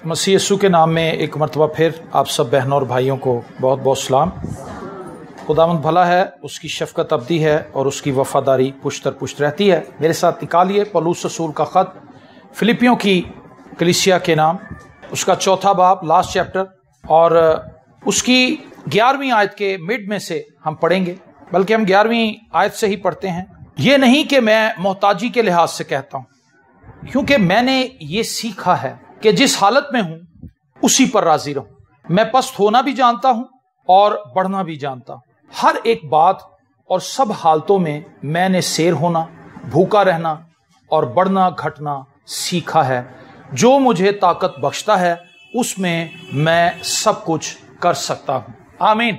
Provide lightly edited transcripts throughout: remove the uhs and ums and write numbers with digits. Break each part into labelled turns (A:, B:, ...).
A: मसीह यीशु के नाम में एक मरतबा फिर आप सब बहनों और भाइयों को बहुत बहुत सलाम। खुदावंद भला है, उसकी शफ़क़त अबदी है और उसकी वफ़ादारी पुश्त दर पुश्त रहती है। मेरे साथ निकालिए पौलुस रसूल का ख़त फिलिपियों की कलीसिया के नाम, उसका 4 बाब लास्ट चैप्टर, और उसकी 11वीं आयत के मिड में से हम पढ़ेंगे, बल्कि हम 11वीं आयत से ही पढ़ते हैं। ये नहीं कि मैं मोहताजी के लिहाज से कहता हूँ, क्योंकि मैंने ये सीखा है कि जिस हालत में हूँ उसी पर राजी रहूँ। मैं पस्त होना भी जानता हूँ और बढ़ना भी जानता हूँ। हर एक बात और सब हालतों में मैंने शेर होना, भूखा रहना और बढ़ना घटना सीखा है। जो मुझे ताकत बख्शता है उसमें मैं सब कुछ कर सकता हूँ। आमीन।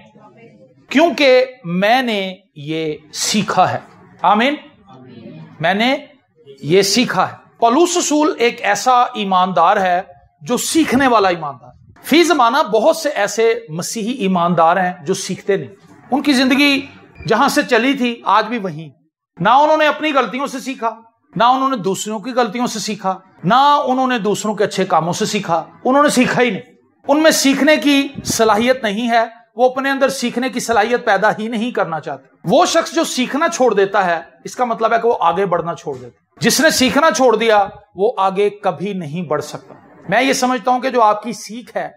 A: क्योंकि मैंने ये सीखा है। आमीन। मैंने ये सीखा है। पौलुस रसूल एक ऐसा ईमानदार है जो सीखने वाला ईमानदार। फी ज़माना बहुत से ऐसे मसीही ईमानदार हैं जो सीखते नहीं। उनकी जिंदगी जहां से चली थी आज भी वहीं। ना उन्होंने अपनी गलतियों से सीखा, ना उन्होंने दूसरों की गलतियों से सीखा, ना उन्होंने दूसरों के अच्छे कामों से सीखा। उन्होंने सीखा ही नहीं। उनमें सीखने की सलाहियत नहीं है। वो अपने अंदर सीखने की सलाहियत पैदा ही नहीं करना चाहते। वो शख्स जो सीखना छोड़ देता है, इसका मतलब है कि वो आगे बढ़ना छोड़ देता है। जिसने सीखना छोड़ दिया वो आगे कभी नहीं बढ़ सकता। मैं ये समझता हूं कि जो आपकी सीख है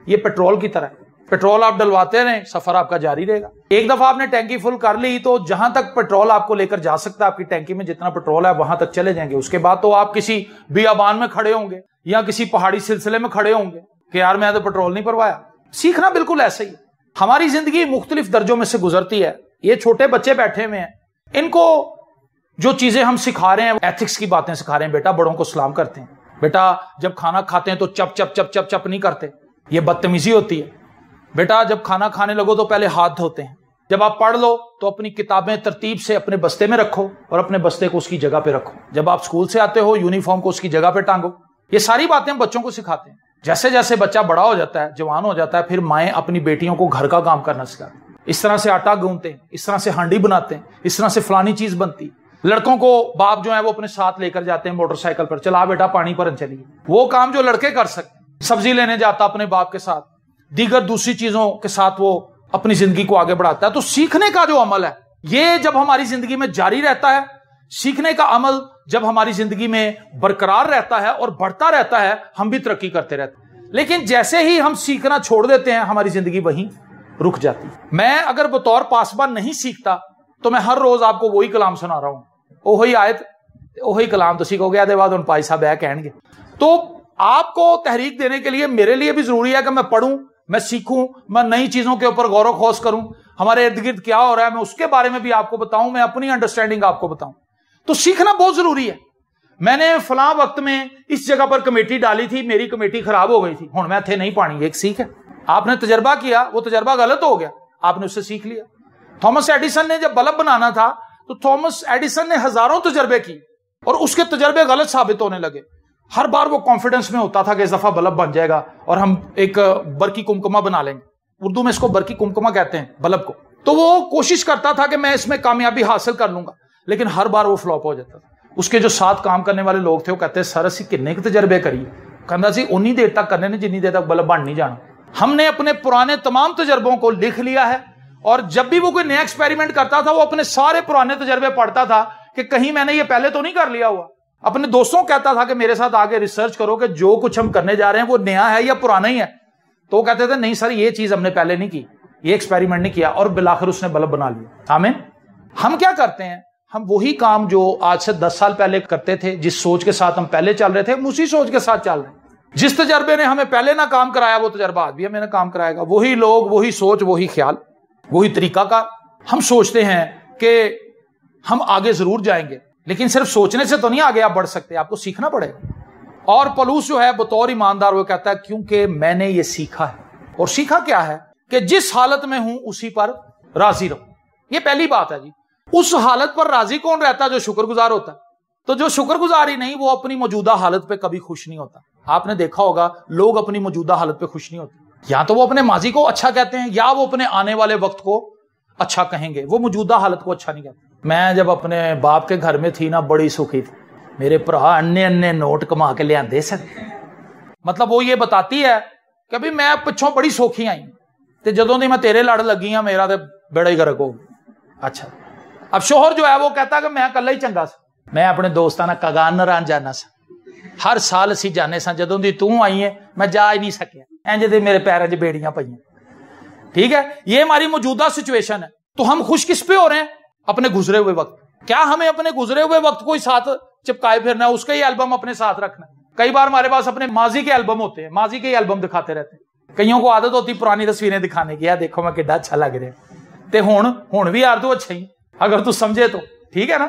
A: ये पेट्रोल की तरह है। पेट्रोल आप डलवाते रहें, सफर आपका जारी रहेगा। एक दफा आपने टैंकी फुल कर ली तो जहां तक पेट्रोल आपको लेकर जा सकता है, आपकी टैंकी में जितना पेट्रोल है वहां तक चले जाएंगे। उसके बाद तो आप किसी बियाबान में खड़े होंगे या किसी पहाड़ी सिलसिले में खड़े होंगे कि यार मैं तो पेट्रोल नहीं भरवाया। सीखना बिल्कुल ऐसे ही है। हमारी जिंदगी मुख्तलिफ दर्जों में से गुजरती है। ये छोटे बच्चे बैठे हुए हैं, इनको जो चीजें हम सिखा रहे हैं, एथिक्स की बातें सिखा रहे हैं। बेटा बड़ों को सलाम करते हैं, बेटा जब खाना खाते हैं तो चप चप चप चप चप नहीं करते, ये बदतमीजी होती है। बेटा जब खाना खाने लगो तो पहले हाथ धोते हैं। जब आप पढ़ लो तो अपनी किताबें तरतीब से अपने बस्ते में रखो और अपने बस्ते को उसकी जगह पे रखो। जब आप स्कूल से आते हो यूनिफॉर्म को उसकी जगह पे टांगो। ये सारी बातें हम बच्चों को सिखाते हैं। जैसे जैसे बच्चा बड़ा हो जाता है, जवान हो जाता है, फिर माएं अपनी बेटियों को घर का काम करना सिखाती हैं। इस तरह से आटा गूंथते हैं, इस तरह से हांडी बनाते हैं, इस तरह से फलानी चीज बनती। लड़कों को बाप जो है वो अपने साथ लेकर जाते हैं मोटरसाइकिल पर, चला बेटा पानी पर चलिए। वो काम जो लड़के कर सकते, सब्जी लेने जाता अपने बाप के साथ, दीगर दूसरी चीजों के साथ वो अपनी जिंदगी को आगे बढ़ाता है। तो सीखने का जो अमल है ये जब हमारी जिंदगी में जारी रहता है, सीखने का अमल जब हमारी जिंदगी में बरकरार रहता है और बढ़ता रहता है, हम भी तरक्की करते रहते हैं। लेकिन जैसे ही हम सीखना छोड़ देते हैं, हमारी जिंदगी वहीं रुक जाती है। मैं अगर बतौर पासबान नहीं सीखता तो मैं हर रोज आपको वही कलाम सुना रहा हूं, ओही आयत ओही कलाम तो सीखोगे, आधे बाद उन भाई साहब है कहेंगे। तो आपको तहरीक देने के लिए मेरे लिए भी जरूरी है कि मैं पढ़ूं, मैं सीखूं, मैं नई चीजों के ऊपर गौर खोज करूं। हमारे इर्द गिर्द क्या हो रहा है मैं उसके बारे में भी आपको बताऊं, मैं अपनी अंडरस्टैंडिंग आपको बताऊं। तो सीखना बहुत जरूरी है। मैंने फलां वक्त में इस जगह पर कमेटी डाली थी, मेरी कमेटी खराब हो गई थी, हुण मैं थे नहीं पानी, एक सीख है। आपने तजर्बा किया, वो तजर्बा गलत हो गया, आपने उससे सीख लिया। थॉमस एडिसन ने जब बल्ब बनाना था तो थॉमस एडिसन ने हजारों तजर्बे की और उसके तजर्बे गलत साबित होने लगे। हर बार वो कॉन्फिडेंस में होता था कि इस दफा बल्ब बन जाएगा और हम एक बरकी कुमकुमा बना लेंगे। उर्दू में इसको बरकी कुमकुमा कहते हैं बल्ब को। तो वो कोशिश करता था कि मैं इसमें कामयाबी हासिल कर लूंगा, लेकिन हर बार वो फ्लॉप हो जाता था। उसके जो साथ काम करने वाले लोग थे वो कहते सर असी किन्ने के तजर्बे करिए, कहता सी उन्नी देर तक करने ने जिन्नी देर तक बल्ब बन नहीं जाना। हमने अपने पुराने तमाम तजर्बों को लिख लिया है और जब भी वो कोई नया एक्सपेरिमेंट करता था वो अपने सारे पुराने तजर्बे पढ़ता था कि कहीं मैंने ये पहले तो नहीं कर लिया हुआ। अपने दोस्तों को कहता था कि मेरे साथ आगे रिसर्च करो कि जो कुछ हम करने जा रहे हैं वो नया है या पुराना ही है। तो वो कहते थे नहीं सर ये चीज हमने पहले नहीं की, ये एक्सपेरिमेंट नहीं किया, और बिलाखिर उसने बल्ब बना लिया। आमीन। हम क्या करते हैं, हम वही काम जो आज से 10 साल पहले करते थे, जिस सोच के साथ हम पहले चल रहे थे, हम उसी सोच के साथ चल रहे हैं। जिस तजर्बे ने हमें पहले ना काम कराया वो तजर्बा आज भी हमें ना काम कराएगा। वही लोग, वही सोच, वही ख्याल, वही तरीका का। हम सोचते हैं कि हम आगे जरूर जाएंगे, लेकिन सिर्फ सोचने से तो नहीं आगे आप बढ़ सकते, आपको सीखना पड़ेगा। और पौलुस जो है बतौर ईमानदार वो कहता है क्योंकि मैंने ये सीखा है। और सीखा क्या है कि जिस हालत में हूं उसी पर राजी रहूं। ये पहली बात है जी। उस हालत पर राजी कौन रहता है? जो शुक्रगुजार होता है। तो जो शुक्रगुजार ही नहीं, वो अपनी मौजूदा हालत पे कभी खुश नहीं होता। आपने देखा होगा लोग अपनी मौजूदा हालत पे खुश नहीं होते। या तो वो अपने माजी को अच्छा कहते हैं या वो अपने आने वाले वक्त को अच्छा कहेंगे, वो मौजूदा हालत को अच्छा नहीं कहते। मैं जब अपने बाप के घर में थी ना, बड़ी सुखी थी। मेरे भरा अन्ने अन्ने नोट कमा के लिया दे सकते, मतलब वो ये बताती है कि भी मैं पिछों बड़ी सौखी आई ते जदों दी मैं तेरे लड़ लगी हाँ मेरा तो बेड़ा ही गर्क हो गया। अच्छा, अब शोहर जो है वो कहता कि मैं कला ही चंगा सा, मैं अपने दोस्तां नाल कगान नारान जाना सा, हर साल असीं जाने सा, जदों दी तू आई है मैं जा ही नहीं सकिया, इंज दे मेरे पैरों 'च बेड़ियां पईयां। ठीक है, ये हमारी मौजूदा सिचुएशन है। तो हम खुश किस पे हो रहे हैं? अपने गुजरे हुए वक्त। क्या हमें अपने गुजरे हुए वक्त को ही साथ चिपकाए फिरना है, उसका ही एल्बम अपने साथ रखना है? कई बार हमारे पास अपने माजी के एल्बम होते हैं, माजी के एल्बम दिखाते रहते हैं। कईयों को आदत होती पुरानी तस्वीरें दिखाने की, यार देखो मैं कितना अच्छा लग रहा है, ते हुण भी यार तू अच्छा ही, अगर तू समझे तो ठीक है ना।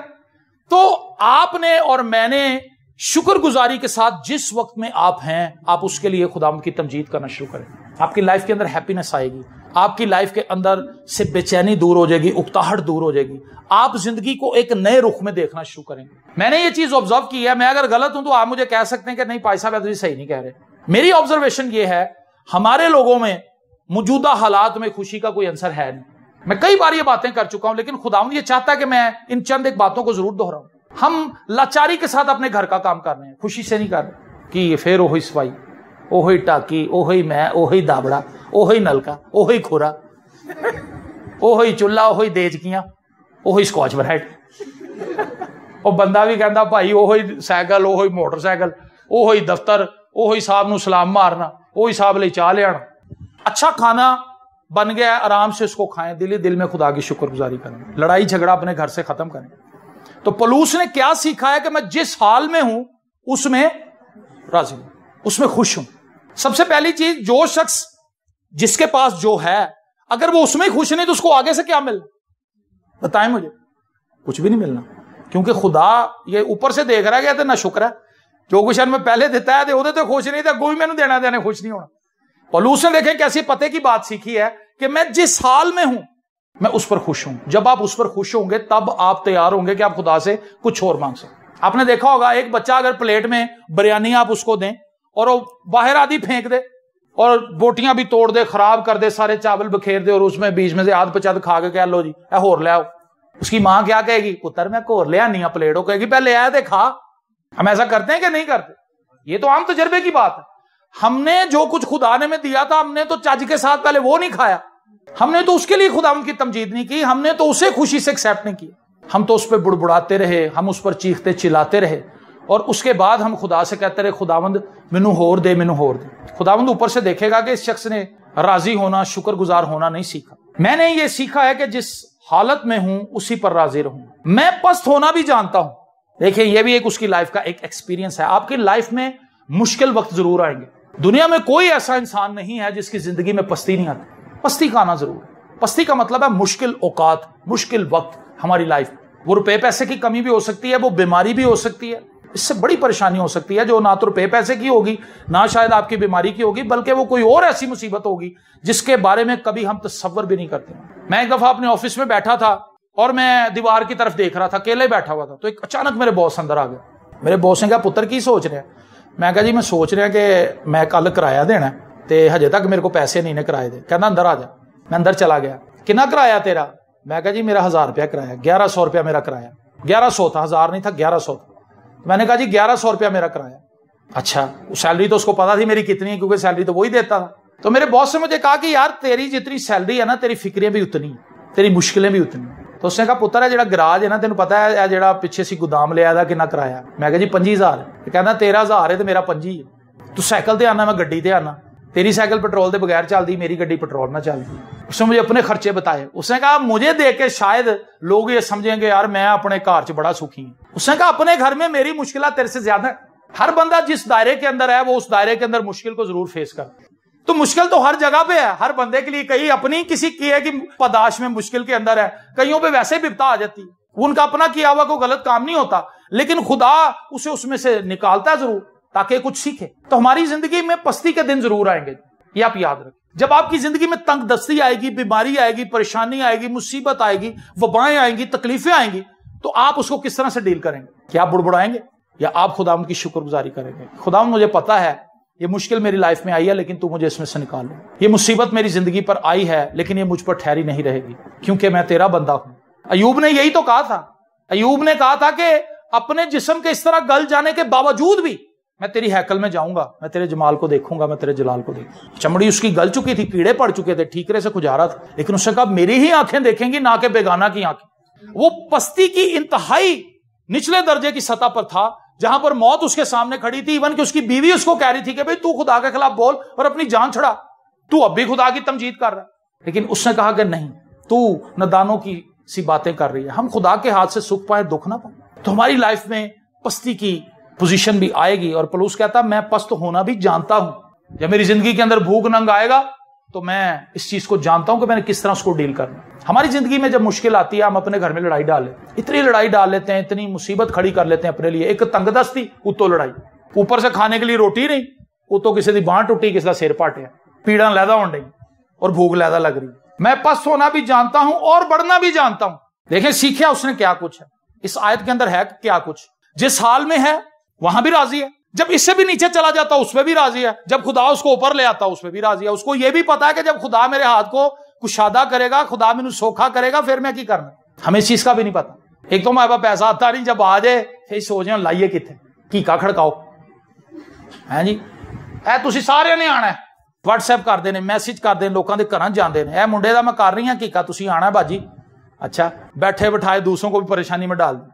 A: तो आपने और मैंने शुक्रगुजारी के साथ जिस वक्त में आप हैं, आप उसके लिए खुदावंद की तमजीद करना शुरू करें। आपकी लाइफ के अंदर हैप्पीनेस आएगी, आपकी लाइफ के अंदर से बेचैनी दूर हो जाएगी, उकताहट दूर हो जाएगी, आप जिंदगी को एक नए रुख में देखना शुरू करेंगे। मैंने ये चीज ऑब्जर्व की है, मैं अगर गलत हूं तो आप मुझे कह सकते हैं कि नहीं भाई साहब आप सही नहीं कह रहे। मेरी ऑब्जर्वेशन ये है, हमारे लोगों में मौजूदा हालात में खुशी का कोई आंसर है नहीं। मैं कई बार ये बातें कर चुका हूं, लेकिन खुदावंद ये चाहता है कि मैं इन चंद एक बातों को जरूर दोहराऊं। हम लाचारी के साथ अपने घर का काम कर रहे हैं, खुशी से नहीं कर रहे कि फिर ओही सफाई, ओही टाकी, ओही मैं, ओही दाबड़ा, ओही नलका, ओही खुरा, ओही चुल्ला, ओही देचकियां, ओही स्कॉच ब्राइट। और बंदा भी कहता भाई ओही साइकिल, ओही मोटरसाइकिल, ओही दफ्तर, ओही साहब नूं सलाम मारना, ओही साहब ले चाह लिया। अच्छा खाना बन गया, आराम से उसको खाएं, दिल में खुदा की शुक्रगुजारी करें, लड़ाई झगड़ा अपने घर से खत्म करें। तो पौलुस ने क्या सीखा है कि मैं जिस हाल में हूं उसमें राजी हूं, उसमें खुश हूं। सबसे पहली चीज, जो शख्स जिसके पास जो है अगर वो उसमें खुश नहीं तो उसको आगे से क्या मिलना? बताएं मुझे। कुछ भी नहीं मिलना, क्योंकि खुदा ये ऊपर से देख रहा है कि ना शुक्र है जो कुछ मैं पहले देता है वो तो खुश नहीं था, कोई मैंने देना देने खुश नहीं होना। पौलुस ने देखें कैसी पते की बात सीखी है कि मैं जिस हाल में हूं मैं उस पर खुश हूं। जब आप उस पर खुश होंगे तब आप तैयार होंगे कि आप खुदा से कुछ और मांग सकते। आपने देखा होगा एक बच्चा अगर प्लेट में बिरयानी आप उसको दें और वो बाहर आधी फेंक दे और बोटियां भी तोड़ दे, खराब कर दे, सारे चावल बखेर दे और उसमें बीच में से आध पचाद खा के कह लो जी ए होर ले आओ, उसकी मां क्या कहेगी? पुत्र मैं होर ले आनी प्लेट। वो कहेगी पहले आया दे खा। हम ऐसा करते हैं कि नहीं करते? ये तो आम तजर्बे की बात है। हमने जो कुछ खुदा ने में दिया था हमने तो चज के साथ पहले वो नहीं खाया, हमने तो उसके लिए खुदावंद की तमजीद नहीं की, हमने तो उसे खुशी से एक्सेप्ट नहीं किया। हम तो उस पर बुड़बुड़ाते रहे, हम उस पर चीखते चिल्लाते रहे और उसके बाद हम खुदा से कहते रहे खुदावंद मैनू होर दे, मैनू होर दे। खुदावंद ऊपर से देखेगा कि इस शख्स ने राजी होना, शुक्रगुजार होना नहीं सीखा। मैंने ये सीखा है कि जिस हालत में हूं उसी पर राजी रहूं। मैं पस्त होना भी जानता हूं। देखिए ये भी एक उसकी लाइफ का एक एक्सपीरियंस है। आपकी लाइफ में मुश्किल वक्त जरूर आएंगे। दुनिया में कोई ऐसा इंसान नहीं है जिसकी जिंदगी में पस्ती नहीं आती। पस्ती का आना जरूर है। पस्ती का मतलब है मुश्किल औकात, मुश्किल वक्त हमारी लाइफ में। वो रुपए पैसे की कमी भी हो सकती है, वो बीमारी भी हो सकती है, इससे बड़ी परेशानी हो सकती है जो ना तो रुपए पैसे की होगी ना शायद आपकी बीमारी की होगी, बल्कि वो कोई और ऐसी मुसीबत होगी जिसके बारे में कभी हम तसव्वुर भी नहीं करते। मैं एक दफा अपने ऑफिस में बैठा था और मैं दीवार की तरफ देख रहा था, अकेले बैठा हुआ था, तो एक अचानक मेरे बॉस अंदर आ गया। मेरे बॉस ने कहा पुत्र की सोच रहे हैं? मैं कहा जी मैं सोच रहा कि मैं कल किराया देना ते हजे तक मेरे को पैसे नहीं ने किराए दे। कहना अंदर आ जा। मैं अंदर चला गया। कितना किराया तेरा? मैं कहा जी मेरा 1000 रुपया किराया, 1100 रुपया मेरा किराया। 1100 था, 1000 नहीं था, 1100 था। मैंने कहा जी 1100 रुपया मेरा किराया। अच्छा, सैलरी तो उसको पता थी मेरी कितनी है क्योंकि सैलरी तो वही देता था। तो मेरे बॉस ने मुझे कहा कि यार तेरी जितनी सैलरी है ना तेरी फिक्रें भी उतनी, तेरी मुश्किलें भी उतनी। तो उसने कहा पुत्र है जेड़ा गराज है ना तेन पता है जेड़ा पिछे सी गोदाम लिया था कितना किराया? मैं कहा जी 25,000 है। कहना 13,000 है तो मेरा 25 है। तू साइकिल ते आना, मैं गड्डी ते आना, तेरी साइकिल पेट्रोल के बगैर चलती, मेरी गड्डी पेट्रोल ना चलती। उसने मुझे अपने खर्चे बताए। उसने कहा मुझे देख के शायद लोग ये समझेंगे यार मैं अपने घर च बड़ा सुखी हूं। उसने कहा अपने घर में मेरी मुश्किल तेरे से ज्यादा है। हर बंदा जिस दायरे के अंदर है वो उस दायरे के अंदर मुश्किल को जरूर फेस कर। तो मुश्किल तो हर जगह पे है, हर बंदे के लिए। कहीं अपनी किसी की है कि पदाश में मुश्किल के अंदर है, कईयों पे वैसे विपदा आ जाती है, उनका अपना किया हुआ कोई गलत काम नहीं होता, लेकिन खुदा उसे उसमें से निकालता है जरूर ताकि कुछ सीखे। तो हमारी जिंदगी में पस्ती के दिन जरूर आएंगे, ये आप याद रखें। जब आपकी जिंदगी में तंगदस्ती आएगी, बीमारी आएगी, परेशानी आएगी, मुसीबत आएगी, वबाएं आएंगी, तकलीफें आएंगी, तो आप उसको किस तरह से डील करेंगे? क्या आप बुड़बुड़ाएंगे या आप खुदावंद की शुक्रगुजारी करेंगे? खुदावंद मुझे पता है ये मुश्किल मेरी लाइफ में आई है लेकिन तू मुझे इसमें से निकाल ले। ये मुसीबत मेरी जिंदगी पर आई है लेकिन ये मुझ पर ठहरी नहीं रहेगी क्योंकि मैं तेरा बंदा हूं। अयूब ने यही तो कहा था। अयूब ने कहा था कि अपने जिस्म के इस तरह गल जाने के बावजूद भी मैं तेरी हैकल में जाऊंगा, मैं तेरे जमाल को देखूंगा, मैं तेरे जलाल को देखूंगा। चमड़ी उसकी गल चुकी थी, कीड़े पड़ चुके थे, ठीकरे से खुजा रहा था, लेकिन उसने कहा मेरी ही आंखें देखेंगी, ना के बेगाना की आंखें। वो पस्ती की इंतहाई निचले दर्जे की सतह पर था, जहां पर मौत उसके सामने खड़ी थी। इवन कि उसकी बीवी उसको कह रही थी कि भाई तू खुदा के खिलाफ बोल और अपनी जान छड़ा, तू अब भी खुदा की तमजीद कर रहा है। लेकिन उसने कहा कि नहीं, तू नदानों की सी बातें कर रही है, हम खुदा के हाथ से सुख पाए दुख ना पाए। तो हमारी लाइफ में पस्ती की पोजीशन भी आएगी। और पौलुस कहता मैं पस्त होना भी जानता हूं। जब मेरी जिंदगी के अंदर भूख नंग आएगा तो मैं इस चीज को जानता हूं कि मैंने किस तरह उसको डील करना। हमारी जिंदगी में जब मुश्किल आती है, हम अपने घर में लड़ाई डाल लेते हैं, इतनी लड़ाई डाल लेते हैं, इतनी मुसीबत खड़ी कर लेते हैं अपने लिए। एक तंगदस्ती, उतो लड़ाई, ऊपर से खाने के लिए रोटी नहीं, उतो किसी की बांह टूटी, किसी का सिर पाटिया, पीड़ा लैदा होने डई और भूख लैदा लग रही। मैं पस्त होना भी जानता हूं और बढ़ना भी जानता हूं। देखें सीखिया उसने क्या कुछ है इस आयत के अंदर, है क्या कुछ। जिस हाल में है वहां भी राजी है, जब इससे भी नीचे चला जाता उसमें भी राजी है, जब खुदा उसको ऊपर ले आता उसमें भी राजी है। उसको यह भी पता है कि जब खुदा मेरे हाथ को कुशादा करेगा, खुदा मैंने सोखा करेगा, फिर मैं की करना। हमें इस चीज का भी नहीं पता। एक तो हमारे पास पैसा आता नहीं, जब आ जाए फिर सोच रहे लाइए कितने कीका खड़काओ है जी। है तुसी सारे ने आना है, व्हाट्सएप कर देने, मैसेज कर देने, लोगों के घर जाते हैं, मुंडे का मैं कर रही हूं कीका, तुसी आना बाजी। अच्छा, बैठे बैठाए दूसरों को भी परेशानी में डाल दो।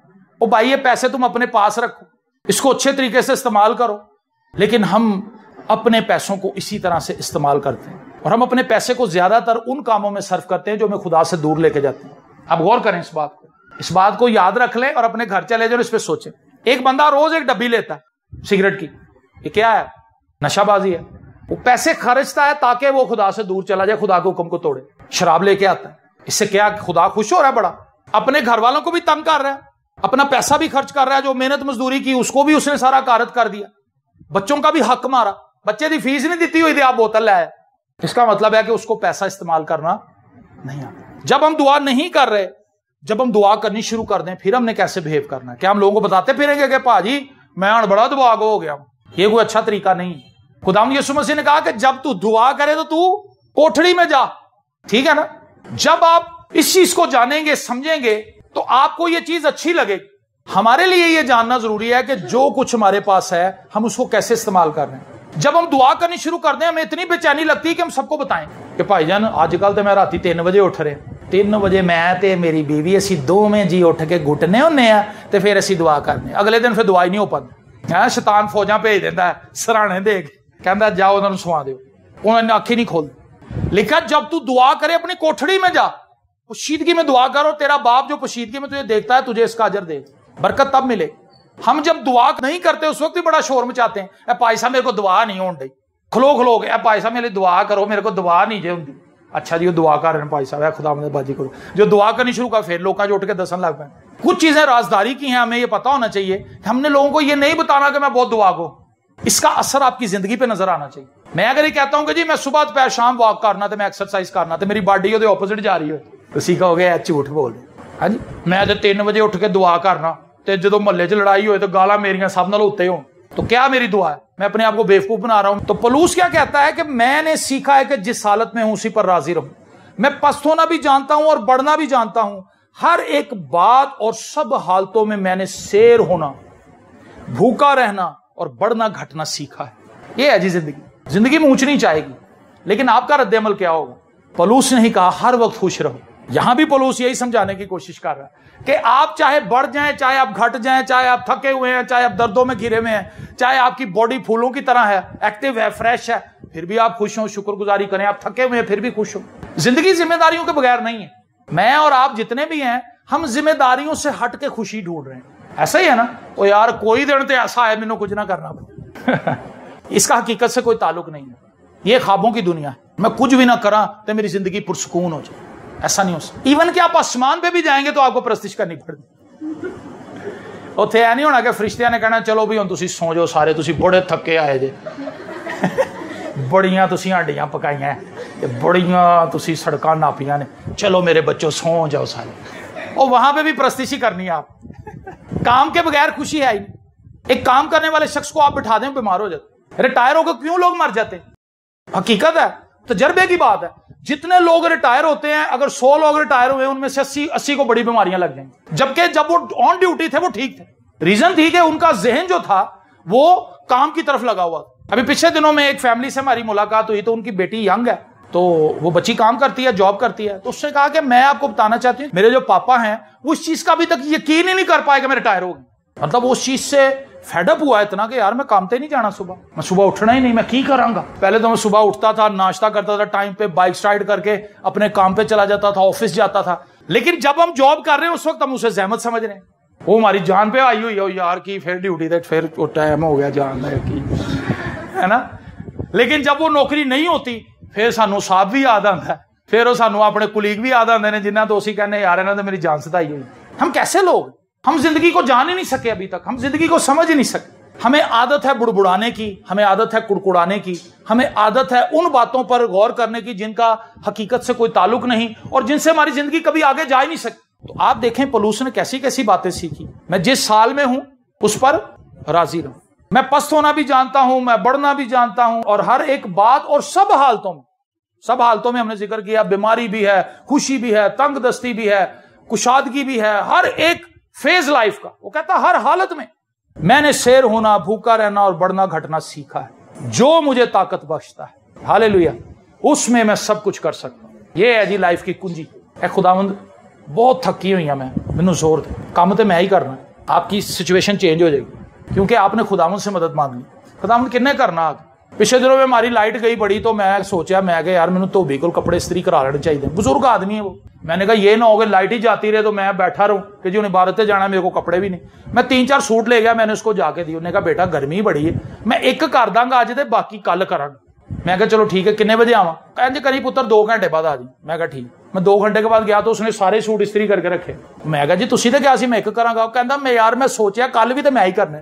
A: ओ भाई ये पैसे तुम अपने पास रखो, इसको अच्छे तरीके से इस्तेमाल करो। लेकिन हम अपने पैसों को इसी तरह से इस्तेमाल करते हैं और हम अपने पैसे को ज्यादातर उन कामों में सर्व करते हैं जो हमें खुदा से दूर लेके जाते हैं। अब गौर करें इस बात को याद रख लें और अपने घर चले जाओ, इस पर सोचें। एक बंदा रोज एक डब्बी लेता है सिगरेट की, ये क्या है? नशाबाजी है। वो पैसे खर्चता है ताकि वो खुदा से दूर चला जाए, खुदा के हुक्म को तोड़े। शराब लेके आता है, इससे क्या खुदा खुश हो रहा है? बड़ा अपने घर वालों को भी तंग कर रहा है, अपना पैसा भी खर्च कर रहा है, जो मेहनत मजदूरी की उसको भी उसने सारा कारत कर दिया, बच्चों का भी हक मारा, बच्चे की फीस नहीं दी हुई थी, आप बोतल लाए। इसका मतलब है कि उसको पैसा इस्तेमाल करना नहीं आता। जब हम दुआ नहीं कर रहे, जब हम दुआ करनी शुरू कर दें, फिर हमने कैसे बिहेव करना है? क्या हम लोगों को बताते फिरेंगे कि भाजी मैं बड़ा दुआगो हो गया? ये कोई अच्छा तरीका नहीं। खुदावंद यीशु मसीह ने कहा कि जब तू दुआ करे तो तू कोठड़ी में जा, ठीक है ना? जब आप इस चीज को जानेंगे, समझेंगे, तो आपको ये चीज अच्छी लगेगी। हमारे लिए ये जानना जरूरी है कि जो कुछ हमारे पास है हम उसको कैसे इस्तेमाल कर रहे हैं। जब हम दुआ करनी शुरू कर दें, हमें इतनी बेचैनी लगती है कि हम सबको बताएं कि भाईजान आजकल तो मैं राती 3 बजे उठ रहे, 3 बजे मैं ते मेरी बीवी असी दोवें जी उठ के घुटने होने आ ते फिर असी दुआ करने। अगले दिन फिर दुआ ही नहीं हो पाती है। शैतान फौजां भेज देता है सराहने दे के, कहता जाओ उन्होंने सुवा दो, उन्होंने अखी नहीं खोलती। लिखा जब तू दुआ करे अपनी कोठड़ी में जा, पोशीदगी में दुआ करो, तेरा बाप जो पोशीदगी में तुझे देखता है तुझे इसका अजर दे। बरकत तब मिले। हम जब दुआ नहीं करते उस वक्त भी बड़ा शोर मचाते हैं, भाई साहब मेरे को दुआ नहीं होने, खलो गया, भाई साहब मेरे दुआ करो, मेरे को दुआ नहीं जे होंगी। अच्छा जी वो दुआ कर रहे हैं भाई साहब, खुदा बाजी करो। जो दुआ करनी शुरू कर फिर लोग जो उठ के दसन लग पाए। कुछ चीजें राजदारी की हैं, हमें ये पता होना चाहिए। हमने लोगों को ये नहीं बताना कि मैं बहुत दुआ को, इसका असर आपकी जिंदगी पे नजर आना चाहिए। मैं अगर ये कहता हूं कि जी मैं सुबह दोपहर शाम वॉक करना, तो मैं एक्सरसाइज करना, तो मेरी बॉडी ਉਹਦੇ ऑपोजिट जा रही हो, ਤੁਸੀਂ ਕਹੋਗੇ झूठ बोल हाँ जी। मैं तो 3 बजे उठ के दुआ करना, तो जो मोहल्ले च लड़ाई हो तो गाला मेरियां सब नाल उत्ते हो, तो क्या मेरी दुआ है? मैं अपने आप को बेवकूफ बना रहा हूं। तो पौलुस क्या कहता है कि मैंने सीखा है कि जिस हालत में हूं उसी पर राजी रहूं। मैं पस्त होना भी जानता हूं और बढ़ना भी जानता हूं। हर एक बात और सब हालतों में मैंने शेर होना, भूखा रहना और बढ़ना घटना सीखा है। यह है जी जिंदगी में ऊंच नीच आएगी, लेकिन आपका रद्द-ए-अमल क्या होगा? पौलुस ने ही कहा हर वक्त खुश रहो। यहां भी पौलुस यही समझाने की कोशिश कर रहा है कि आप चाहे बढ़ जाएं, चाहे आप घट जाएं, चाहे आप थके हुए हैं, चाहे आप दर्दों में घिरे हुए हैं, चाहे आपकी बॉडी फूलों की तरह है, एक्टिव है, फ्रेश है, फिर भी आप खुश हो, शुक्रगुजारी करें। आप थके हुए हैं फिर भी खुश हो। जिंदगी जिम्मेदारियों के बगैर नहीं है। मैं और आप जितने भी हैं, हम जिम्मेदारियों से हट के खुशी ढूंढ रहे हैं। ऐसा ही है ना? ओ यार कोई दिन तो ऐसा है मैंने कुछ ना करना पड़े। इसका हकीकत से कोई ताल्लुक नहीं है। ये ख्वाबों की दुनिया है। मैं कुछ भी ना करा तो मेरी जिंदगी पुरसकून हो जाए, ऐसा नहीं हो सकता। इवन कि आप आसमान पे भी जाएंगे तो आपको प्रस्तिश करनी पड़ेगी। उत्थे ऐ नहीं होना कि फरिश्तियां ने कहना चलो भी हुण तुसीं सौ जाओ सारे, तुसीं बड़े थके आए जे, बड़ियां तुसीं हांडियां पकाइयां ते बड़ियां तुसीं सड़कां नापियां ने, चलो मेरे बच्चों सौ जाओ सारे। और वहां पे भी प्रस्तिश ही करनी है आप। काम के बगैर खुशी है ही नहीं। एक काम करने वाले शख्स को आप बिठा दें बीमार हो जाते। रिटायर होकर क्यों लोग मर जाते? हकीकत है, तजर्बे की बात है। जितने लोग रिटायर होते हैं, अगर 100 लोग रिटायर हुए उनमें से 80 को बड़ी बीमारियां लग जाएंगी, जबकि जब वो ऑन ड्यूटी थे वो ठीक थे। रीजन थी कि उनका जहन जो था वो काम की तरफ लगा हुआ। अभी पिछले दिनों में एक फैमिली से हमारी मुलाकात हुई, तो उनकी बेटी यंग है, तो वो बच्ची काम करती है, जॉब करती है। तो उसने कहा कि मैं आपको बताना चाहती हूँ, मेरे जो पापा हैं वो इस चीज का अभी तक यकीन ही नहीं कर पाए कि मैं रिटायर हो गई। मतलब उस चीज से फेडअप हुआ इतना कि यार मैं काम पे नहीं जाना, सुबह मैं सुबह उठना ही नहीं, मैं की करांगा। पहले तो मैं सुबह उठता था, नाश्ता करता था टाइम पे, बाइक राइड करके अपने काम पे चला जाता था, ऑफिस जाता था। लेकिन जब हम जॉब कर रहे हैं उस वक्त हम उसे जहमत समझ रहे हैं, वो हमारी जान पे आई हुई है यार की फिर ड्यूटी दे, फिर टाइम हो गया जान की, है ना। लेकिन जब वो नौकरी नहीं होती फिर सानू साहब भी याद आता है, फिर वो सानू अपने कुलीग भी याद आते हैं जिन्हें तो उसी कहने यार इन्होंने तो मेरी जान सताई हुई। हम कैसे लोग, हम जिंदगी को जान ही नहीं सके अभी तक, हम जिंदगी को समझ ही नहीं सके। हमें आदत है बुड़बुड़ाने की, हमें आदत है कुड़कुड़ाने की, हमें आदत है उन बातों पर गौर करने की जिनका हकीकत से कोई ताल्लुक नहीं और जिनसे हमारी जिंदगी कभी आगे जा ही नहीं सकती। तो आप देखें पलूस ने कैसी कैसी बातें सीखी। मैं जिस साल में हूं उस पर राजी रहूं, मैं पस्त होना भी जानता हूं, मैं बढ़ना भी जानता हूं, और हर एक बात और सब हालतों में हमने जिक्र किया, बीमारी भी है, खुशी भी है, तंग दस्ती भी है, कुशादगी भी है, हर एक फेज लाइफ का। वो कहता हर हालत में मैंने शेर होना, भूखा रहना और बढ़ना घटना सीखा है, जो मुझे ताकत बख्शता है, हालेलुया, उसमें मैं सब कुछ कर सकता हूं। ये है जी लाइफ की कुंजी। है खुदावंद बहुत थकी हुई है, मैनू जोर दे, काम तो मैं ही करना। आपकी सिचुएशन चेंज हो जाएगी क्योंकि आपने खुदावंद से मदद मांग ली। खुदावंद किन्ने करना आगे। पिछले दिनों में हमारी लाइट गई बड़ी, तो मैं सोचा मैं यार मैंने धोबी को कपड़े इस्त्री करा लेने चाहिए, बुजुर्ग आदमी है वो। मैंने कहा ये ना हो गया लाइट ही जाती रहे तो मैं बैठा रहूं कि जी उन्हें इबादत से जाना, मेरे को कपड़े भी नहीं। मैं 3-4 सूट ले गया, मैंने उसको जाके दी। उन्होंने कहा बेटा गर्मी बड़ी है, मैं एक कर दांगा अज ते बाकी कल करांगा। मैं कहा चलो ठीक है, कितने बजे आवा? कहते करी पुत्र 2 घंटे बाद आ जी। मैं कहा ठीक। मैं 2 घंटे के बाद गया तो उसने सारे सूट इस्त्री करके रखे। मैं कहा जी तुसी तो क्या सी मैं एक करांगा? कहता मैं यार मैं सोचा कल भी तो मैं ही करने,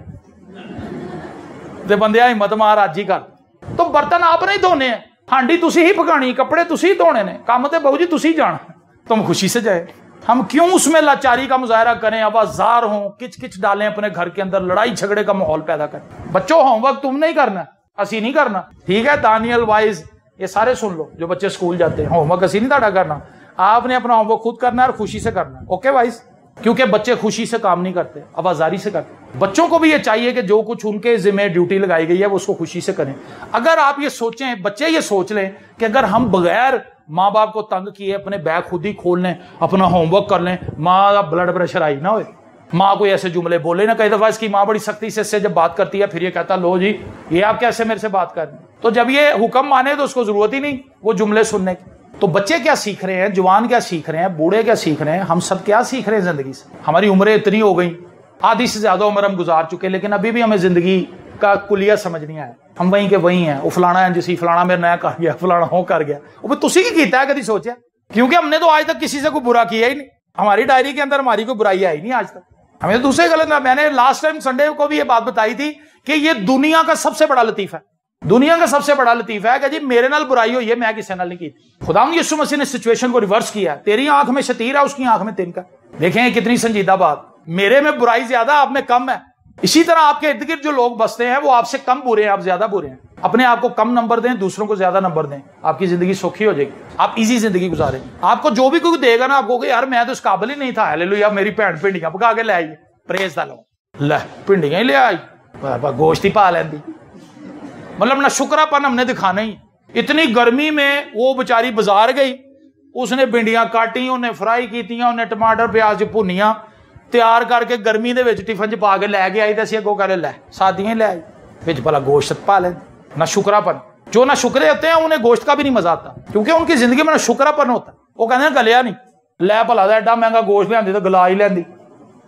A: बंदे हिम्मत मार अज ही कर। तो बर्तन आपने ही धोने हैं, हांडी तुसी ही पकानी, कपड़े तुसी ही धोने ने, काम तो बहू जी तुसी जाना, तुम खुशी से जाए। हम क्यों उसमें लाचारी का मुजाहरा करें, आवाजार हों, किच किच डालें अपने घर के अंदर, लड़ाई झगड़े का माहौल पैदा करें। बच्चों होमवर्क तुम नहीं करना, असी नहीं करना, ठीक है। दानियल वाइज ये सारे सुन लो जो बच्चे स्कूल जाते हैं, होमवर्क असी नहीं ताड़ा करना, आपने अपना होमवर्क खुद करना है और खुशी से करना है, ओके वाइज। क्योंकि बच्चे खुशी से काम नहीं करते, आवाजारी से करते। बच्चों को भी ये चाहिए कि जो कुछ उनके जिम्मे ड्यूटी लगाई गई है वो उसको खुशी से करें। अगर आप ये सोचें, बच्चे ये सोच लें कि अगर हम बगैर माँ बाप को तंग किए अपने बैग खुद ही खोल लें, अपना होमवर्क कर लें, माँ का ब्लड प्रेशर आई ना हो, माँ को ऐसे जुमले बोले ना। कई दफा इसकी माँ बड़ी सख्ती से इससे जब बात करती है फिर ये कहता लो जी ये आप कैसे मेरे से बात कर रहे हैं। तो जब ये हुक्म माने तो उसको जरूरत ही नहीं वो जुमले सुनने की। तो बच्चे क्या सीख रहे हैं, जवान क्या सीख रहे हैं, बूढ़े क्या सीख रहे हैं, हम सब क्या सीख रहे हैं जिंदगी से। हमारी उम्रें इतनी हो गई, आधी से ज्यादा उम्र हम गुजार चुके, लेकिन अभी भी हमें जिंदगी का कुलिया समझ नहीं आया। हम वहीं के वहीं हैं। वो फलाना है जिसी फलाना मेरे नया कर गया, फलाना हो कर गया, वो तुसी की कीता है कभी सोचा? क्योंकि हमने तो आज तक किसी से कोई बुरा किया ही नहीं, हमारी डायरी के अंदर हमारी कोई बुराई आई नहीं आज तक। हमें तो दूसरे गलत ना। मैंने लास्ट टाइम संडे को भी ये बात बताई थी कि ये दुनिया का सबसे बड़ा लतीफा है, दुनिया का सबसे बड़ा लतीफा है कि जी मेरे नाल बुराई हुई है, मैं किसी नाल नहीं की। खुदावंद यीशु मसीह ने सिचुएशन को रिवर्स किया। तेरी आंख में शतीर है, उसकी आंख में तिनका। देखें कितनी संजीदा बात। मेरे में बुराई ज्यादा, आप में कम है। इसी तरह आपके इर्द गिर्द जो लोग बसते हैं वो आपसे कम बुरे हैं, आप ज्यादा बुरे हैं। अपने आप को कम नंबर दें, दूसरों को ज्यादा नंबर दें, आपकी जिंदगी सौखी हो जाएगी, आप इजी जिंदगी गुजारेंगे। आपको जो भी कोई देगा ना, आपको यार मैं तो इस काबिल ही नहीं था, हालेलुया मेरी भैन भिंडियां पका के ले आई, प्रेज दा लो, ले भिंडियां ही ले आई, गोश्त ही पा लेंदी। मतलब ना शुक्रापन हमने दिखाना ही। इतनी गर्मी में वो बेचारी बाजार गई, उसने भिंडियां काटी, उन्हें फ्राई की, उन्हें टमाटर प्याज भुनिया तैयार करके गर्मी के टिफिन च पा के लैके आई। तो असीं अगों कह लै सादियां ही लै आई, बिच भला गोश्त पा लें। ना शुक्रापन, जो ना शुक्रे होते हैं उन्हें गोश्त का भी नहीं मजा आता, क्योंकि उनकी जिंदगी में ना शुक्रापन होता। वो कहते हैं गलिया नहीं, लै भला एडा महंगा गोश्त लिया तो गला ही लैंदी।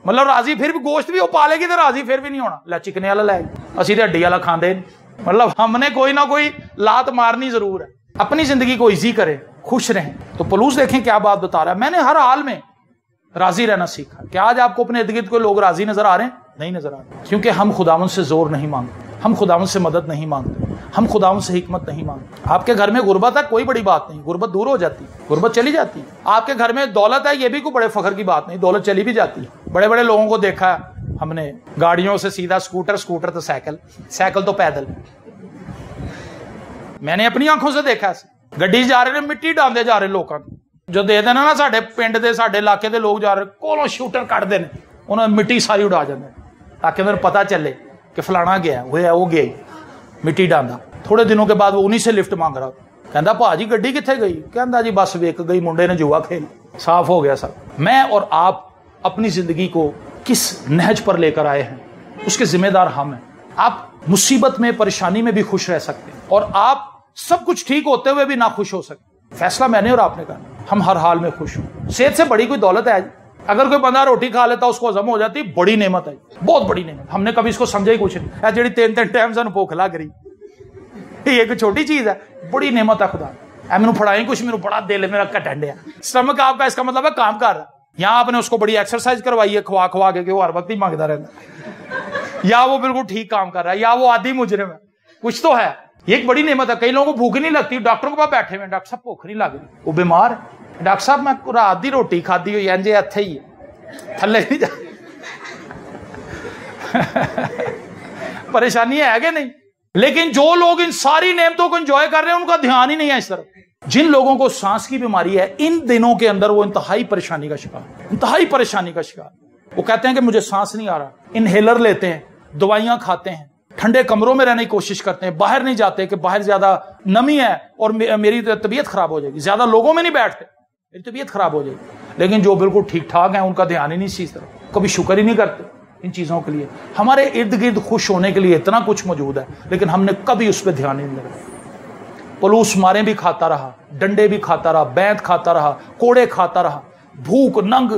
A: मतलब राजी फिर भी गोश्त भी वो पा लेगी तो राजी फिर भी नहीं होना, लै चिकने वाला लै असीं तो हड्डी वाला खांदे नहीं। मतलब हमने कोई ना कोई लात मारनी जरूर है। अपनी जिंदगी को इजी करें, खुश रहें। तो पलूस देखें क्या बात बता रहा है, मैंने हर हाल में राजी रहना सीखा। क्या आज आपको अपने इर्द गिर्द कोई लोग राजी नजर आ रहे हैं? नहीं नजर आ रहे, क्योंकि हम खुदावंद से जोर नहीं मांगते, हम खुदावंद से मदद नहीं मांगते, हम खुदावंद से हिकमत नहीं मांगते। आपके घर में गुर्बत है, कोई बड़ी बात नहीं, गुर्बत दूर हो जाती है, गुर्बत चली जाती है। आपके घर में दौलत है, ये भी कोई बड़े फख्र की बात नहीं, दौलत चली भी जाती है। बड़े बड़े लोगों को देखा है हमने, गाड़ियों से सीधा स्कूटर, स्कूटर तो साइकिल, साइकिल तो पैदल। मैंने अपनी आंखों से देखा, गड्डी जा रहे, मिट्टी डालते जा रहे लोगों जो दे देना ना, साडे पिंड दे साडे इलाके दे लोग जा रहे कोलों शूटर कट देने, उन्होंने मिट्टी सारी उड़ा जाते ताकि उन्हें पता चले कि फलाना गया वो गया ही मिट्टी डांदा। थोड़े दिनों के बाद वो उन्हीं से लिफ्ट मांग रहा, कहता भाजी गड्डी किथे गई, कहता जी बस विक गई, मुंडे ने जुआ खेल। साफ हो गया सब। मैं और आप अपनी जिंदगी को किस नहज पर लेकर आए हैं उसके जिम्मेदार हम हैं। आप मुसीबत में परेशानी में भी खुश रह सकते हैं और आप सब कुछ ठीक होते हुए भी ना खुश हो सकते। फैसला मैंने और आपने करना, हम हर हाल में खुश हों। सेहत से बड़ी कोई दौलत है? अगर कोई बंदा रोटी खा लेता उसको हजम हो जाती, बड़ी नेमत है, बहुत बड़ी नेमत। हमने कभी इसको समझा ही कुछ नहीं। जी 3-3 टाइम सानू भुख लग रही, ये कोई छोटी चीज है, बड़ी नेमत है खुदा। मैनू फड़ाई कुछ, मेरे बड़ा दिल मेरा घटन दिया। स्टमक आपका, इसका मतलब है काम कर रहा। यहाँ आपने उसको बड़ी एक्सरसाइज करवाई है खवा खवा के, वो हर वक्त ही मांगता रहता, या वो बिल्कुल ठीक काम कर रहा है, या वो आधी मुजरिम है, कुछ तो है। ये एक बड़ी नेमत है। कई लोगों को भूख नहीं लगती, डॉक्टर के पास बैठे हुए, डॉक्टर साहब भूख नहीं लग रही, वो बीमार है। डॉक्टर साहब मैं रात की रोटी खाधी हुई है, इत्थे ही है, थल्ले नहीं जा। परेशानी है कि नहीं? लेकिन जो लोग इन सारी नेमतों को एंजॉय कर रहे हैं उनका ध्यान ही नहीं है इस तरफ। जिन लोगों को सांस की बीमारी है, इन दिनों के अंदर वो इंतहाई परेशानी का शिकार, इंतहाई परेशानी का शिकार। वो कहते हैं कि मुझे सांस नहीं आ रहा, इनहेलर लेते हैं, दवाइयां खाते हैं, ठंडे कमरों में रहने की कोशिश करते हैं, बाहर नहीं जाते कि बाहर ज्यादा नमी है और मेरी तबीयत खराब हो जाएगी, ज्यादा लोगों में नहीं बैठते, मेरी तबीयत खराब हो जाएगी। लेकिन जो बिल्कुल ठीक ठाक है उनका ध्यान ही नहीं इस तरफ, कभी शुक्र ही नहीं करते इन चीजों के लिए। हमारे इर्द गिर्द खुश होने के लिए इतना कुछ मौजूद है, लेकिन हमने कभी उस पर ध्यान नहीं लगाया। पलूस मारे भी खाता रहा, डंडे भी खाता रहा, बैंत खाता रहा, कोड़े खाता रहा, भूख, नंग,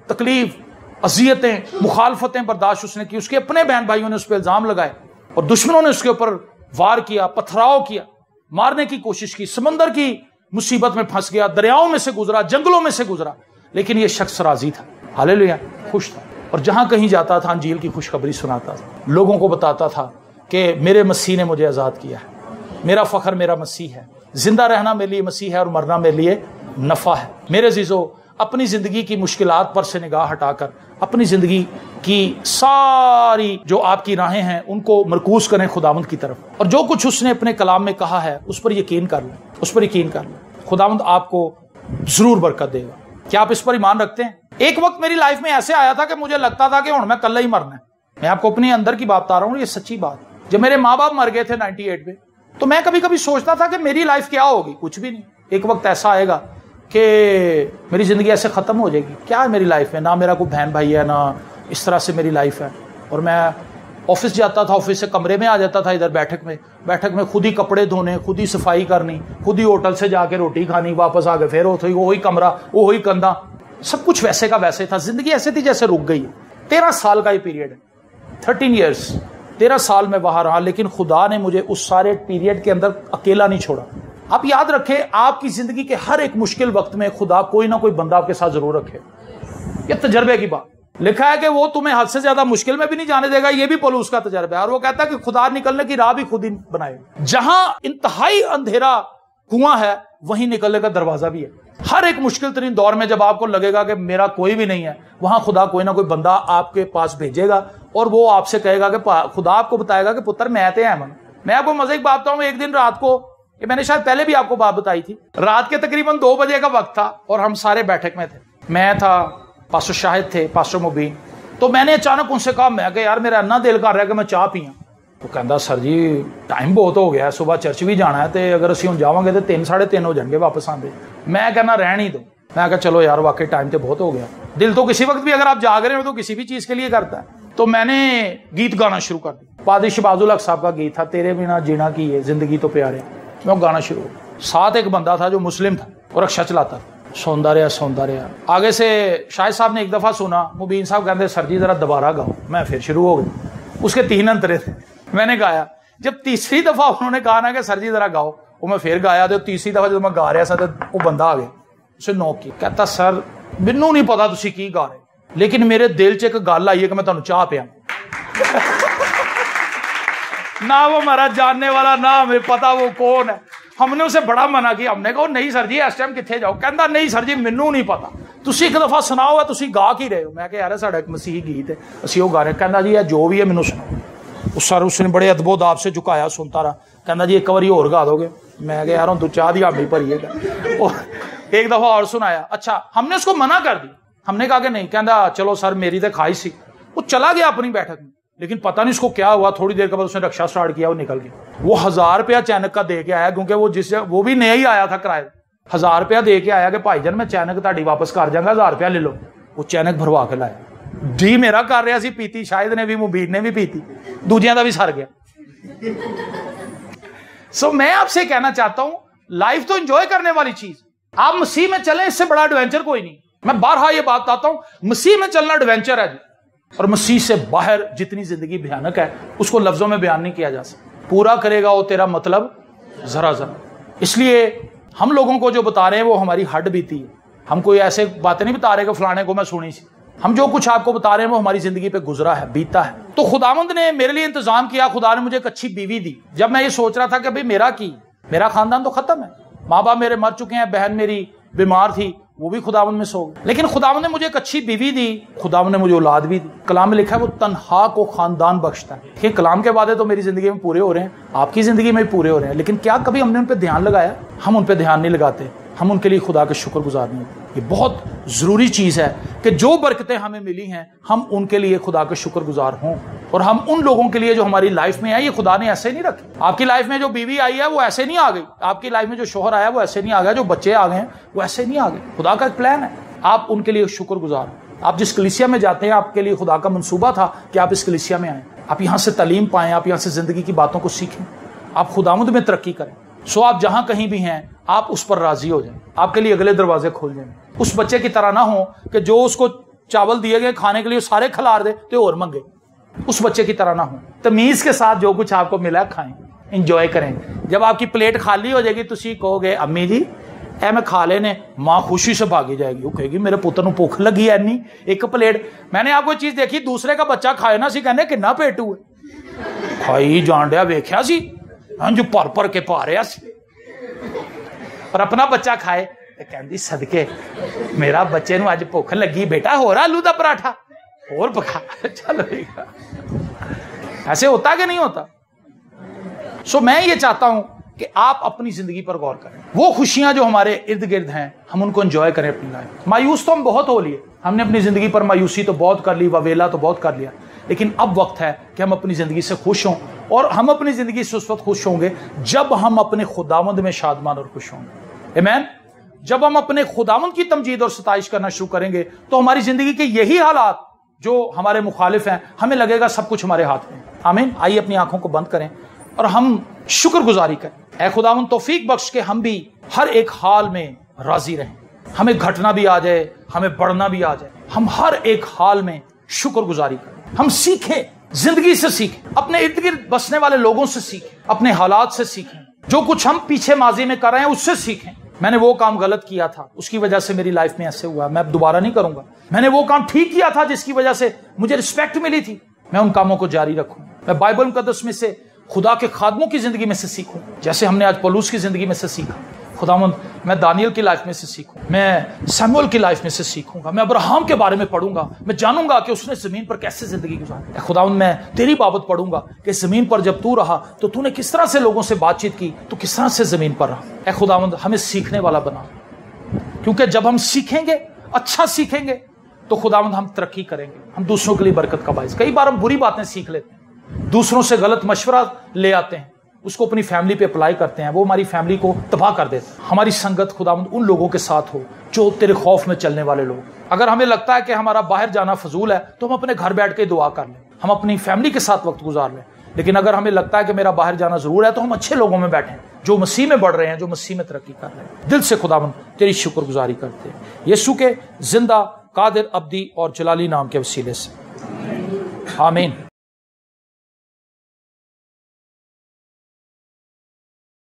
A: तकलीफ, अजियतें, मुखालफतें बर्दाश्त उसने की। उसके अपने बहन भाइयों ने उस पर इल्जाम लगाए और दुश्मनों ने उसके ऊपर वार किया, पथराव किया, मारने की कोशिश की, समंदर की मुसीबत में फंस गया, दरियाओं में से गुजरा, जंगलों में से गुजरा, लेकिन यह शख्स राजी था, हालेलुया, खुश था। और जहां कहीं जाता था अंजील की खुशखबरी सुनाता था, लोगों को बताता था कि मेरे मसीह ने मुझे आजाद किया है, मेरा फख्र मेरा मसीह है, जिंदा रहना मेरे लिए मसीह है और मरना मेरे लिए नफा है। मेरे अजीजों, अपनी जिंदगी की मुश्किलात पर से निगाह हटाकर अपनी जिंदगी की सारी जो आपकी राहें हैं उनको मरकूज करें खुदावंद की तरफ, और जो कुछ उसने अपने कलाम में कहा है उस पर यकीन कर लें, उस पर यकीन कर लें। खुदावंद आपको जरूर बरकत देगा। क्या आप इस पर ईमान रखते हैं? एक वक्त मेरी लाइफ में ऐसे आया था कि मुझे लगता था कि हुण मैं कल ही मरना है। मैं आपको अपने अंदर की बात बता रहा हूँ, ये सच्ची बात। जब मेरे माँ बाप मर गए थे 98 में, तो मैं कभी कभी सोचता था कि मेरी लाइफ क्या होगी, कुछ भी नहीं। एक वक्त ऐसा आएगा कि मेरी जिंदगी ऐसे खत्म हो जाएगी, क्या है मेरी लाइफ में, ना मेरा कोई बहन भाई है, ना इस तरह से मेरी लाइफ है। और मैं ऑफिस जाता था, ऑफिस से कमरे में आ जाता था, इधर बैठक में खुद ही कपड़े धोने, खुद ही सफाई करनी, खुद ही होटल से जाके रोटी खानी, वापस आके फिर वही कमरा, वही कंधा, सब कुछ वैसे का वैसे था। जिंदगी ऐसे थी जैसे रुक गई है। 13 साल का ये पीरियड है, 13 ईयर्स, 13 साल में वहां रहा, लेकिन खुदा ने मुझे उस सारे पीरियड के अंदर अकेला नहीं छोड़ा। आप याद रखें, आपकी जिंदगी के हर एक मुश्किल वक्त में खुदा कोई ना कोई बंदा आपके साथ जरूर रखे। यह तजर्बे की बात लिखा है कि वो तुम्हें हद से ज्यादा मुश्किल में भी नहीं जाने देगा। ये भी पौलुस का तजर्बा है। और वो कहता है कि खुदा निकलने की राह भी खुद ही बनाए। जहां इंतहाई अंधेरा कुआं है वहीं निकलने का दरवाजा भी है। हर एक मुश्किल तरीन दौर में जब आपको लगेगा कि मेरा कोई भी नहीं है, वहां खुदा कोई ना कोई बंदा आपके पास भेजेगा और वो आपसे कहेगा कि खुदा आपको बताएगा कि पुत्र मैं ते अमन। मैं आपको मजे की बात बताऊं, एक दिन रात को, ये मैंने शायद पहले भी आपको बात बताई थी, रात के तकरीबन 2 बजे का वक्त था और हम सारे बैठक में थे। मैं था, पास्टर शाहिद थे, पास्टर मुबीन। तो मैंने अचानक उनसे कहा, मैं यार मेरा अन्ना दिल कर रहा है कि मैं चाह पिया। तो कहता सर जी टाइम बहुत हो गया, सुबह चर्च भी जाना है, तो अगर असं जावांगे तो 3 साढ़े 3 हो जाएंगे वापस आते। मैं कहना रहन ही दो। मैं कहा चलो यार वाकई टाइम तो बहुत हो गया। दिल तो किसी वक्त भी अगर आप जाग रहे हो तो किसी भी चीज के लिए करता है। तो मैंने गीत गाना शुरू कर दिया। पादरी शहबाजुल हक साहब का गीत था, तेरे बिना जीना की है जिंदगी तो प्यारे। मैं गाना शुरू, साथ एक बंदा था जो मुस्लिम था और रक्षा चलाता था। सौंदा रहा। आगे से शाहिद साहब ने एक दफा सुना, मुबीन साहब कहते सर जी जरा दोबारा गाओ। मैं फिर शुरू हो गई। उसके 3 अंतरे थे, मैंने गाया। जब तीसरी दफा उन्होंने कहा ना कि सर जी जरा गाओ, वो मैं फिर गाया। तो तीसरी दफा जब मैं गा रहा था तो वो बंदा आ गया, उसे नोक की, कहता सर मैनू नहीं पता तुसी की गा रहे, लेकिन मेरे दिल च एक गल आई है कि मैं तुहानू चाह पिया। ना वो हमारा जानने वाला, ना हमें पता वो कौन है। हमने उसे बड़ा मना किया। हमने कहा नहीं सर जी इस टाइम किथे जाओ। कहता नहीं सर जी मैनू नहीं पता, तुसी एक दफा सुनाओ है, तुसी गा की रहे हो। मैं यार साडा एक मसीही गीत है, असीं गा रहे। कहता जी जो भी है मैनू सुनाओ। उस सर उसने बड़े अद्भुत आप से झुकाया, सुनता रहा। कहता जी एक बारी होर गा दोगे? मैं यार हम तू चाह दी हामी भरीएगा। एक दफा और सुनाया। अच्छा, हमने उसको मना कर दी, हमने कहा कि नहीं। कहता चलो सर मेरी तो ख्वाहिश सी। वो चला गया अपनी बैठक में, लेकिन पता नहीं उसको क्या हुआ, थोड़ी देर के बाद उसने रक्षा स्टार्ट किया, वो निकल गया। वो 1000 रुपया चैनक का दे के आया, क्योंकि वो भी नया ही आया था किराए। 1000 रुपया दे के आया कि भाईजान मैं चैनक ताड़ी वापस कर जाऊंगा, 1000 रुपया ले लो। वो चैनक भरवा के लाया। डी मेरा कर रहा सी पीती, शायद ने भी, मुबीर ने भी पीती, दूजियां का भी सर गया। सो मैं आपसे कहना चाहता हूं, लाइफ तो एंजॉय करने वाली चीज, आप मसीह में चलें, इससे बड़ा एडवेंचर कोई नहीं। मैं बारहा ये बात बताता हूं, मसीह में चलना एडवेंचर है जी, और मसीह से बाहर जितनी जिंदगी भयानक है उसको लफ्जों में बयान नहीं किया जा सकता। पूरा करेगा वो तेरा मतलब जरा जरा। इसलिए हम लोगों को जो बता रहे हैं वो हमारी हड्ड बीती है। हम कोई ऐसे बातें नहीं बता रहे कि फलाने को मैं सुनी सी। हम जो कुछ आपको बता रहे हैं वो हमारी जिंदगी पे गुजरा है, बीता है। तो खुदावंद ने मेरे लिए इंतजाम किया, खुदा ने मुझे एक अच्छी बीवी दी। जब मैं ये सोच रहा था कि भाई मेरा खानदान तो खत्म है, माँ बाप मेरे मर चुके हैं, बहन मेरी बीमार थी, वो भी खुदावंद में सो गई, लेकिन खुदावंद ने मुझे एक अच्छी बीवी दी, खुदावंद ने मुझे औलाद भी दी। कलाम में लिखा है वो तन्हा को खानदान बख्शता है। ये कलाम के वादे तो मेरी जिंदगी में पूरे हो रहे हैं, आपकी जिंदगी में भी पूरे हो रहे हैं, लेकिन क्या कभी हमने उन पर ध्यान लगाया? हम उन पर ध्यान नहीं लगाते, हम उनके लिए खुदा के शुक्रगुजार नहीं होते। ये बहुत जरूरी चीज है कि जो बरकतें हमें मिली हैं हम उनके लिए खुदा के शुक्रगुजार हों, और हम उन लोगों के लिए जो हमारी लाइफ में है, ये खुदा ने ऐसे नहीं रखी। आपकी लाइफ में जो बीवी आई है वो ऐसे नहीं आ गई, आपकी लाइफ में जो शोहर आया वो ऐसे नहीं आ गया, जो बच्चे आ गए हैं वो ऐसे नहीं आ गए। खुदा का एक प्लान है, आप उनके लिए शुक्रगुजार हो। आप जिस कलीसिया में जाते हैं, आपके लिए खुदा का मंसूबा था कि आप इस कलीसिया में आए, आप यहाँ से तालीम पाएं, आप यहाँ से जिंदगी की बातों को सीखें, आप खुदावंद में तरक्की करें। सो आप जहां कहीं भी हैं आप उस पर राजी हो जाएं, आपके लिए अगले दरवाजे खोल जाएं। उस बच्चे की तरह ना हो कि जो उसको चावल दिए गए खाने के लिए सारे खिलार दे तो और मंगे। उस बच्चे की तरह ना हो, तमीज के साथ जो कुछ आपको मिला खाएं, इंजॉय करें। जब आपकी प्लेट खाली हो जाएगी तुसी कहोगे अम्मी जी ए मैं खा लेने, माँ खुशी से भागी जाएगी, वो कहेगी मेरे पुत्र को भुख लगी है नहीं, एक प्लेट। मैंने आपको चीज देखी, दूसरे का बच्चा खाए ना सी कहने कितना पेटू है, खाई जान दिया वेख्या सी जो पर के पा रहा सी, और अपना बच्चा खाए कहती सदके मेरा बच्चे ਨੂੰ ਅੱਜ ਭੁੱਖ ਲੱਗੀ बेटा ਹੋਰ आलू ਦਾ पराठा और पका चल। ऐसे होता कि नहीं होता? सो मैं ये चाहता हूं कि आप अपनी जिंदगी पर गौर करें, वो खुशियां जो हमारे इर्द गिर्द हैं हम उनको एंजॉय करें अपनी लाइफ। मायूस तो हम बहुत हो लिए, हमने अपनी जिंदगी पर मायूसी तो बहुत कर ली, ववेला तो बहुत कर लिया, लेकिन अब वक्त है कि हम अपनी जिंदगी से खुश हों, और हम अपनी जिंदगी से उस वक्त खुश होंगे जब हम अपने खुदावंद में शादमान और खुश होंगे। आमीन। जब हम अपने खुदावंद की तमजीद और सताइश करना शुरू करेंगे तो हमारी जिंदगी के यही हालात जो हमारे मुखालिफ हैं हमें लगेगा सब कुछ हमारे हाथ में। आमीन। आइए अपनी आंखों को बंद करें और हम शुक्रगुजारी करें। ऐ खुदावंद तौफीक बख्श के हम भी हर एक हाल में राजी रहें, हमें घटना भी आ जाए, हमें बढ़ना भी आ जाए, हम हर एक हाल में शुक्रगुजारी करें। हम सीखें, जिंदगी से सीखें, अपने इर्द गिर्द बसने वाले लोगों से सीखें, अपने हालात से सीखें, जो कुछ हम पीछे माजी में कर रहे हैं उससे सीखें। मैंने वो काम गलत किया था, उसकी वजह से मेरी लाइफ में ऐसे हुआ, मैं दोबारा नहीं करूंगा। मैंने वो काम ठीक किया था जिसकी वजह से मुझे रिस्पेक्ट मिली थी, मैं उन कामों को जारी रखूं। मैं बाइबल मुकद्दस में से खुदा के खादमों की जिंदगी में से सीखूं, जैसे हमने आज पौलुस की जिंदगी में से सीखा। खुदावंद मैं दानियल की लाइफ में से सीखूं, मैं सैमुअल की लाइफ में से सीखूंगा, मैं अब्राहम के बारे में पढ़ूंगा, मैं जानूंगा कि उसने जमीन पर कैसे जिंदगी गुजारी। खुदावंद मैं तेरी बाबत पढ़ूंगा कि जमीन पर जब तू रहा तो तूने किस तरह से लोगों से बातचीत की, तो किस तरह से जमीन पर रहा। ऐ खुदावंद हमें सीखने वाला बना, क्योंकि जब हम सीखेंगे, अच्छा सीखेंगे, तो खुदावंद हम तरक्की करेंगे, हम दूसरों के लिए बरकत का बाइस। कई बार हम बुरी बातें सीख लेते हैं, दूसरों से गलत मशवरा ले आते हैं, उसको अपनी फैमिली पे अप्लाई करते हैं, वो हमारी फैमिली को तबाह कर देते हैं। हमारी संगत खुदावंद उन लोगों के साथ हो जो तेरे खौफ में चलने वाले लोग। अगर हमें लगता है कि हमारा बाहर जाना फजूल है तो हम अपने घर बैठ के दुआ कर लें, हम अपनी फैमिली के साथ वक्त गुजार लें। लेकिन अगर हमें लगता है कि मेरा बाहर जाना जरूर है तो हम अच्छे लोगों में बैठें जो मसीह में बढ़ रहे हैं, जो मसीह में तरक्की कर रहे हैं। दिल से खुदावंद तेरी शुक्रगुजारी करते हैं यीशु के जिंदा, कादिर, अब्दी और जलाली नाम के वसीले से। आमीन।